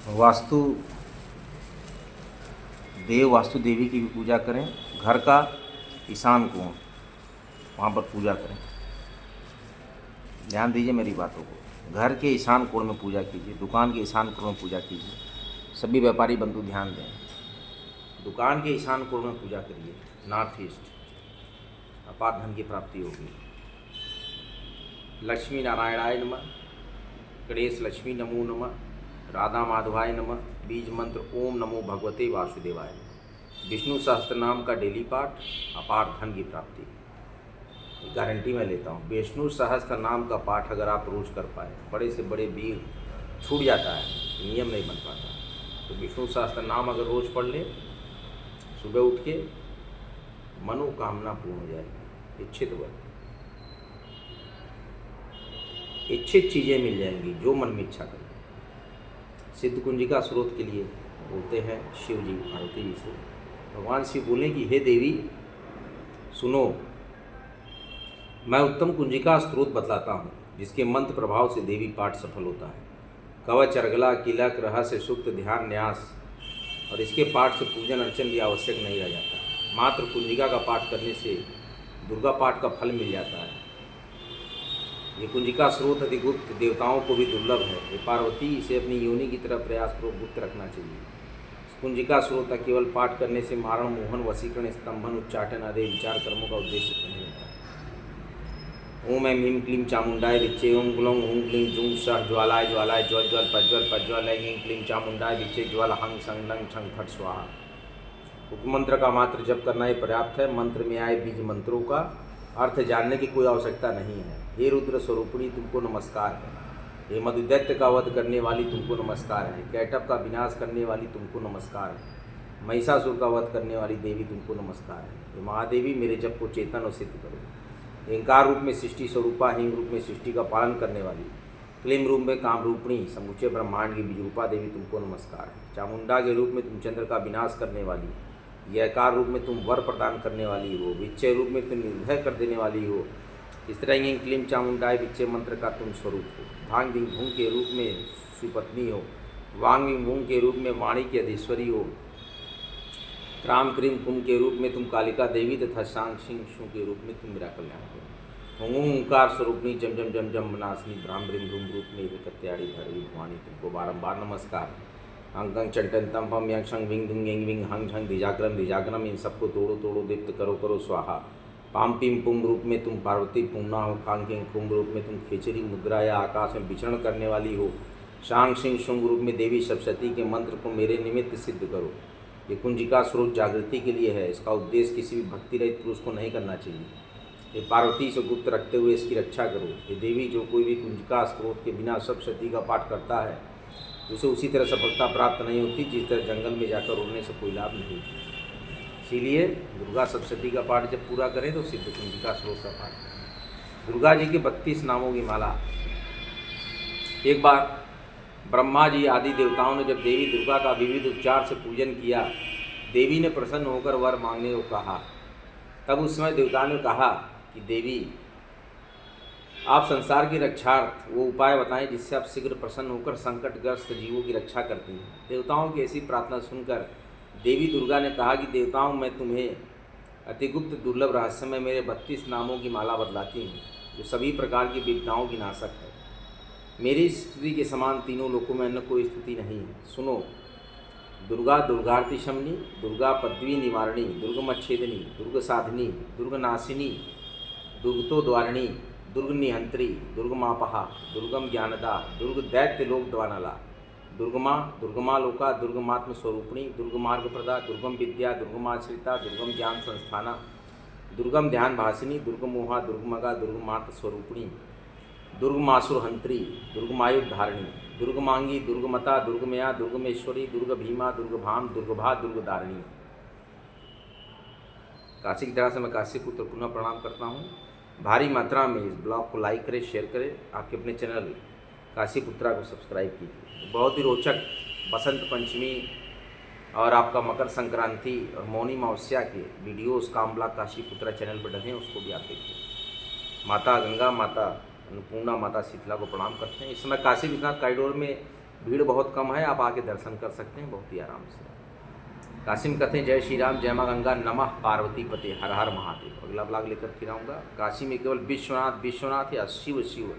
वास्तु देव वास्तु देवी की भी पूजा करें। घर का ईशान कोण वहाँ पर पूजा करें। ध्यान दीजिए मेरी बातों को। घर के ईशान कोण में पूजा कीजिए, दुकान के ईशान कोण में पूजा कीजिए। सभी व्यापारी बंधु ध्यान दें, दुकान के ईशान कोण में पूजा करिए, नॉर्थ ईस्ट, अपार धन की प्राप्ति होगी। लक्ष्मी नारायणाय नमः, गणेश लक्ष्मी नमो नमः, राधा माधवाय नमः। बीज मंत्र ओम नमो भगवते वासुदेवाय। विष्णु सहस्त्र नाम का डेली पाठ, अपार धन की प्राप्ति, गारंटी मैं लेता हूँ। विष्णु सहस्त्र नाम का पाठ अगर आप रोज कर पाए, बड़े से बड़े वीर छूट जाता है, नियम नहीं बन पाता। तो विष्णु सहस्त्र नाम अगर रोज पढ़ ले, सुबह उठ के मनोकामना पूर्ण हो जाएगी। इच्छित चीज़ें मिल जाएंगी, जो मन में इच्छा करें। सिद्ध कुंजिका स्रोत के लिए बोलते हैं शिव जी पार्वती जी से। भगवान शिव बोले कि हे देवी सुनो, मैं उत्तम कुंजिका स्रोत बतलाता हूँ, जिसके मंत्र प्रभाव से देवी पाठ सफल होता है। कवच, अर्गला, किलक, रहस्य, सूक्त, ध्यान, न्यास और इसके पाठ से पूजन अर्चन भी आवश्यक नहीं रह जाता। मात्र कुंजिका का पाठ करने से दुर्गा पाठ का फल मिल जाता है। ये कुंजिका स्रोत अति गुप्त, देवताओं को भी दुर्लभ है। ये पार्वती इसे अपनी योनि की तरह प्रयासपूर्वक गुप्त रखना चाहिए। इस कुंजिका स्रोत का केवल पाठ करने से मारण, मोहन, वशीकरण, स्तंभन, उच्चाटन आदि विचार कर्मों का उद्देश्य नहीं होता है। ओम ऐं ह्रीं क्लीं चामुंडाय विच्चे, ओम ग्लौं हूं क्लीं जूं सः ज्वालाय ज्वालाय ज्वल ज्वल प्रज्वल प्रज्वल, ऐं ह्रीं क्लीं चामुंडाय विच्चे ज्वल हंग संग लंग छंग फट स्वाहा। उपमंत्र का मात्र जप करना ही पर्याप्त है। मंत्र में आए बीज मंत्रों का अर्थ जानने की कोई आवश्यकता नहीं है। हे रुद्र स्वरूपिणी तुमको नमस्कार है। हे मधुदैत्य का वध करने वाली तुमको नमस्कार है। कैटभ का विनाश करने वाली तुमको नमस्कार है। महिषासुर का वध करने वाली देवी तुमको नमस्कार है। हे महादेवी मेरे जप को चेतन और सिद्ध करो। हिंकार रूप में सृष्टि स्वरूपा, हिंग रूप में सृष्टि का पालन करने वाली, क्लीम रूप में काम रूपणी समूचे ब्रह्मांड की बीजरूपा देवी तुमको नमस्कार है। चामुंडा के रूप में तुम चंद्र का विनाश करने वाली, यकार रूप में तुम वर प्रदान करने वाली हो, विच्चय रूप में तुम निर्भय कर देने वाली हो। इस तरह हीं क्लीम चामुंडाय विच्चय मंत्र का तुम स्वरूप हो। भांग बिंग भूंग के रूप में सुपत्नी हो, वांग बिंग भूंग के रूप में वाणी की अधीश्वरी हो, क्राम क्रीम कुम के रूप में तुम कालिका देवी तथा शांग सिंह शु के रूप में तुम मेरा कल्याण हो। ओंकार स्वरूपनी जम जम जम जम नासनी भ्राम ब्रिम भ्रूम रूप में कत्याड़ी धरवी भवानी तुमको बारंबार नमस्कार। अंग अंग चंटन तम पम यंग शंग विंग धुंग यंग विंग हंग झंग धिजाग्रम इन सबको तोड़ो तोड़ो दीप्त करो करो स्वाहा। पाम पिम पुम रूप में तुम पार्वती पूर्णा हो, खांग किंग कुंभ रूप में तुम खेचरी मुद्रा या आकाश में विचरण करने वाली हो, शांग सिंह शुंग रूप में देवी सप्तशती के मंत्र को मेरे निमित्त सिद्ध करो। ये कुंजिका स्रोत जागृति के लिए है। इसका उद्देश्य किसी भी भक्ति रहित पुरुष को नहीं करना चाहिए। ये पार्वती से गुप्त रखते हुए इसकी रक्षा करो। ये देवी जो कोई भी कुंजिका स्रोत के बिना सप्तशती का पाठ करता है उसे उसी तरह सफलता प्राप्त नहीं होती जिस तरह जंगल में जाकर उड़ने से कोई लाभ नहीं। इसीलिए दुर्गा सप्तशती का पाठ जब पूरा करें तो सिद्ध कुंजिका स्रोत का पाठ। दुर्गा जी के 32 नामों की माला। एक बार ब्रह्मा जी आदि देवताओं ने जब देवी दुर्गा का विविध उपचार से पूजन किया, देवी ने प्रसन्न होकर वर मांगने को कहा। तब उस समय देवताओं ने कहा कि देवी आप संसार की रक्षार्थ वो उपाय बताएं जिससे आप शीघ्र प्रसन्न होकर संकटग्रस्त जीवों की रक्षा करती हैं। देवताओं की ऐसी प्रार्थना सुनकर देवी दुर्गा ने कहा कि देवताओं मैं तुम्हें अतिगुप्त दुर्लभ रहस्य में मेरे 32 नामों की माला बतलाती हूँ जो सभी प्रकार की विपदाओं की नाशक है। मेरी स्तुति के समान तीनों लोकों में अन्य कोई स्तुति नहीं है। सुनो, दुर्गा दुर्गार्ति शमनी, दुर्गा पद्वी निवारणी, दुर्गमच्छेदनी, दुर्ग साधिनी, दुर्गनाशिनी, दुर्गतो द्वारिणी, दुर्ग निहंत्री, दुर्गमापहा, दुर्गम ज्ञानदा, दुर्ग दैत्य लोक द्वानला, दुर्गमा दुर्गमा लोका, दुर्गमात्म स्वरूपिणी, दुर्गमार्ग प्रदा, दुर्गम विद्या, दुर्गमाश्रिता, दुर्गम ज्ञान संस्थाना, दुर्गम ध्यान भासिनी, दुर्गमोहा, दुर्गमगा, दुर्गमात स्वरूपिणी, दुर्गमासुरहंत्री, दुर्गमायुधारिणी, दुर्गमांगी, दुर्गमता, दुर्गमया, दुर्गमेश्वरी, दुर्ग भीमा, दुर्गभाम, दुर्गभा, दुर्गदारिणी। काशी की तरह से मैं काशी पुत्र पुनः प्रणाम करता हूँ। भारी मात्रा में इस ब्लॉग को लाइक करें, शेयर करें, आपके अपने चैनल काशी पुत्रा को सब्सक्राइब कीजिए। बहुत ही रोचक बसंत पंचमी और आपका मकर संक्रांति और मौनी अमावस्या के वीडियोस कामब्ला काशी पुत्रा चैनल पर डले, उसको भी आप देखिए। माता गंगा, माता अन्नपूर्णा, माता शीतला को प्रणाम करते हैं। इस समय काशी विश्वनाथ कॉरिडोर में भीड़ बहुत कम है, आप आके दर्शन कर सकते हैं बहुत ही आराम से। काशी में कहते हैं जय श्री राम, जय माँ गंगा, नमः पार्वती पते, हर हर महादेव। अगला ब्लॉग लेकर फिर आऊँगा। काशी में केवल विश्वनाथ विश्वनाथ या शिव शिव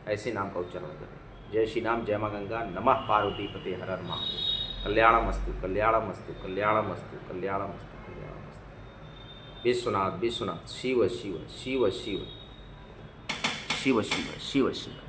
ऐसे नाम का उच्चारण करें। जय श्री राम, जय माँ गंगा, नमः पार्वती पते, हर हर महादेव। कल्याणमस्तु कल्याणमस्तु कल्याणमस्तु कल्याणमस्तु कल्याणमस्तु। विश्वनाथ विश्वनाथ, शिव शिव शिव शिव शिव शिव शिव शिव।